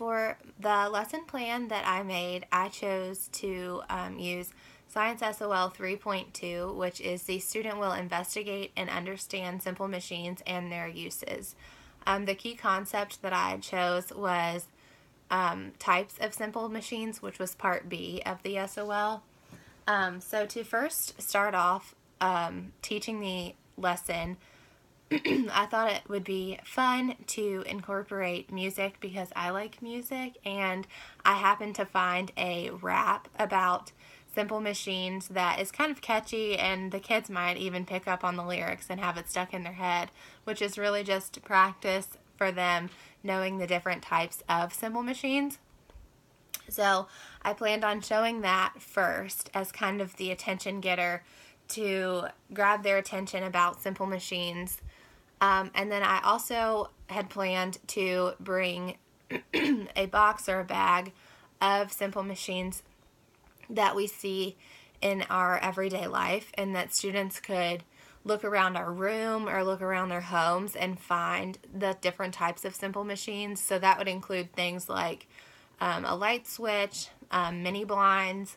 for the lesson plan that I made, I chose to use Science SOL 3.2, which is the student will investigate and understand simple machines and their uses. The key concept that I chose was types of simple machines, which was part B of the SOL. So to first start off teaching the lesson, I thought it would be fun to incorporate music because I like music, and I happened to find a rap about simple machines that is kind of catchy, and the kids might even pick up on the lyrics and have it stuck in their head, which is really just practice for them knowing the different types of simple machines. So I planned on showing that first as kind of the attention getter to grab their attention about simple machines. And then I also had planned to bring a box or a bag of simple machines that we see in our everyday life, and that students could look around our room or look around their homes and find the different types of simple machines. So that would include things like a light switch, mini blinds.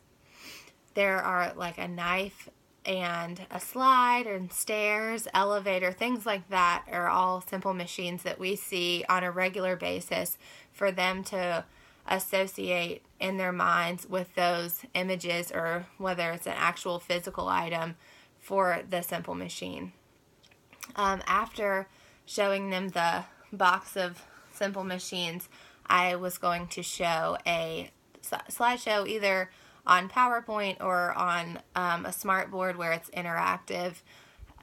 There are like a knife and a slide and stairs, elevator, things like that are all simple machines that we see on a regular basis for them to associate in their minds with those images, or whether it's an actual physical item for the simple machine. After showing them the box of simple machines, I was going to show a slideshow either on PowerPoint or on a smart board where it's interactive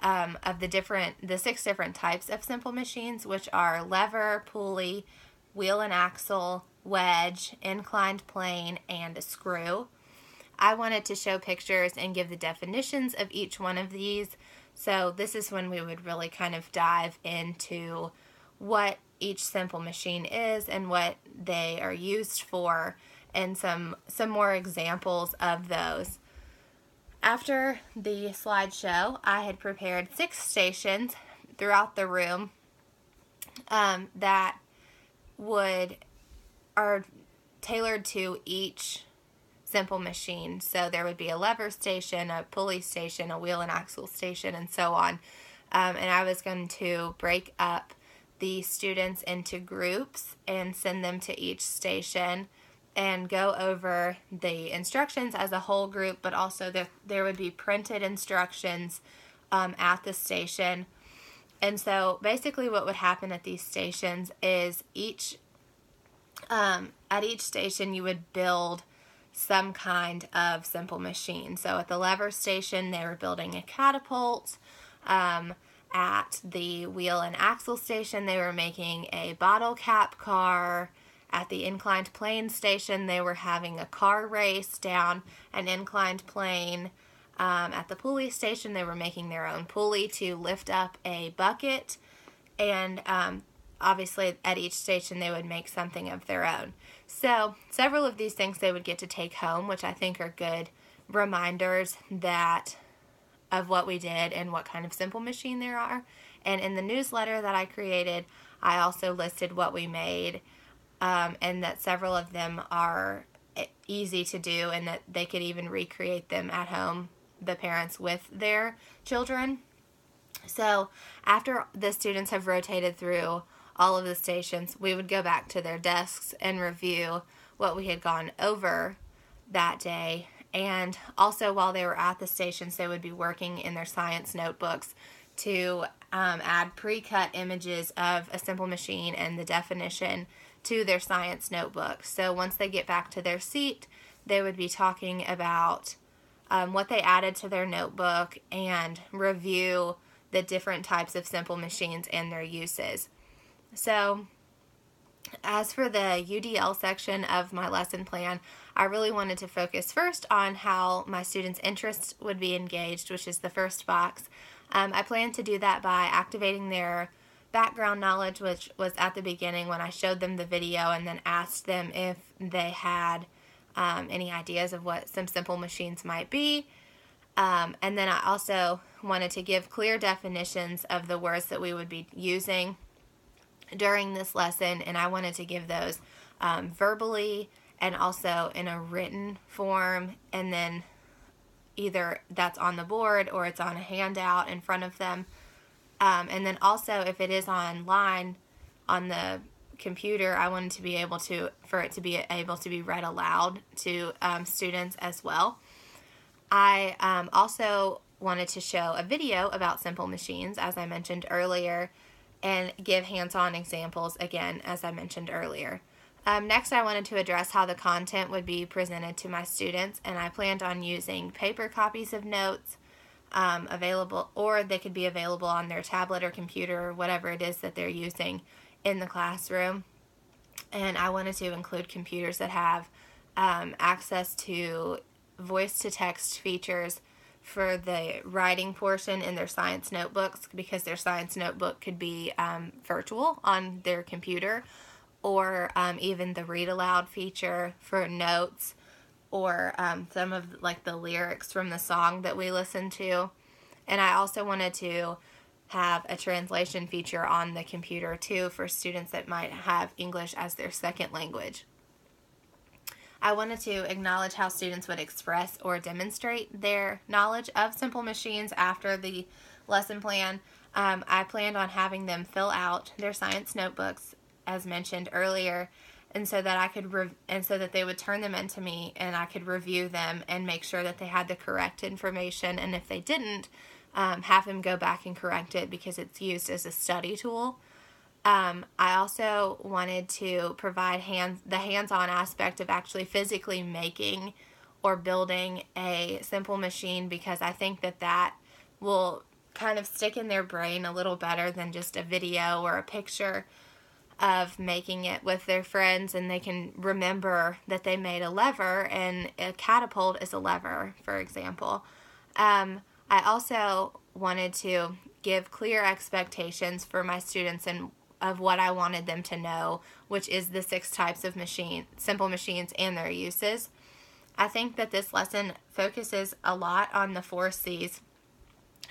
of the 6 different types of simple machines, which are lever, pulley, wheel and axle, wedge, inclined plane, and a screw. I wanted to show pictures and give the definitions of each one of these. So this is when we would really kind of dive into what each simple machine is and what they are used for, and some more examples of those. After the slideshow, I had prepared 6 stations throughout the room that are tailored to each simple machine. So there would be a lever station, a pulley station, a wheel and axle station, and so on. And I was going to break up the students into groups and send them to each station and go over the instructions as a whole group, but also there would be printed instructions at the station. And so basically what would happen at these stations is at each station you would build some kind of simple machine. So at the lever station, they were building a catapult. At the wheel and axle station, they were making a bottle cap car. At the inclined plane station, they were having a car race down an inclined plane. At the pulley station, they were making their own pulley to lift up a bucket. And obviously, at each station, they would make something of their own. So several of these things they would get to take home, which I think are good reminders of what we did and what kind of simple machine there are. And in the newsletter that I created, I also listed what we made, and that several of them are easy to do and that they could even recreate them at home, the parents with their children. So after the students have rotated through all of the stations, we would go back to their desks and review what we had gone over that day. And also while they were at the stations, they would be working in their science notebooks to add pre-cut images of a simple machine and the definition to their science notebook. So once they get back to their seat, they would be talking about what they added to their notebook and review the different types of simple machines and their uses. So as for the UDL section of my lesson plan, I really wanted to focus first on how my students' interests would be engaged, which is the first box. I plan to do that by activating their background knowledge, which was at the beginning when I showed them the video and then asked them if they had any ideas of what some simple machines might be. And then I also wanted to give clear definitions of the words that we would be using during this lesson, and I wanted to give those verbally and also in a written form, and then either that's on the board or it's on a handout in front of them. And then also, if it is online on the computer, I wanted to be able to, for it to be able to be read aloud to students as well. I also wanted to show a video about Simple Machines, as I mentioned earlier, and give hands-on examples again, as I mentioned earlier. Next, I wanted to address how the content would be presented to my students, and I planned on using paper copies of notes available, or they could be available on their tablet or computer or whatever it is that they're using in the classroom. And I wanted to include computers that have access to voice-to-text features for the writing portion in their science notebooks, because their science notebook could be virtual on their computer, or even the read aloud feature for notes, or some of like the lyrics from the song that we listen to. And I also wanted to have a translation feature on the computer too for students that might have English as their second language. I wanted to acknowledge how students would express or demonstrate their knowledge of Simple Machines after the lesson plan. I planned on having them fill out their science notebooks, as mentioned earlier, and so that I could so that they would turn them into me, and I could review them and make sure that they had the correct information. And if they didn't, have them go back and correct it, because it's used as a study tool. I also wanted to provide the hands-on aspect of actually physically making or building a Simple Machine, because I think that will kind of stick in their brain a little better than just a video or a picture of making it with their friends, and they can remember that they made a lever, and a catapult is a lever, for example. I also wanted to give clear expectations for my students and of what I wanted them to know, which is the 6 types of Simple Machines and their uses. I think that this lesson focuses a lot on the 4 C's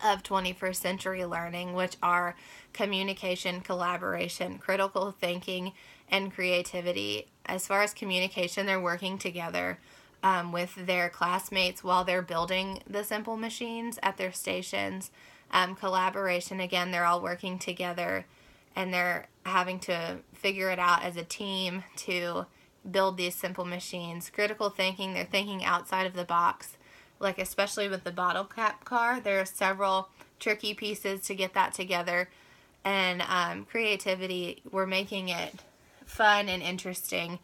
of 21st century learning, which are communication, collaboration, critical thinking, and creativity. As far as communication, they're working together with their classmates while they're building the Simple Machines at their stations. Collaboration, again, they're all working together, and they're having to figure it out as a team to build these Simple Machines. Critical thinking, they're thinking outside of the box. Like especially with the bottle cap car, there are several tricky pieces to get that together. And creativity, we're making it fun and interesting.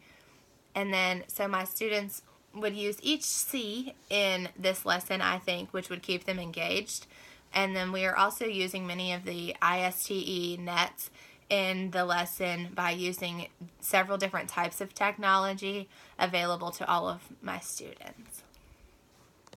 And then, so my students would use each C in this lesson, I think, which would keep them engaged. And then we are also using many of the ISTE nets in the lesson by using several different types of technology available to all of my students.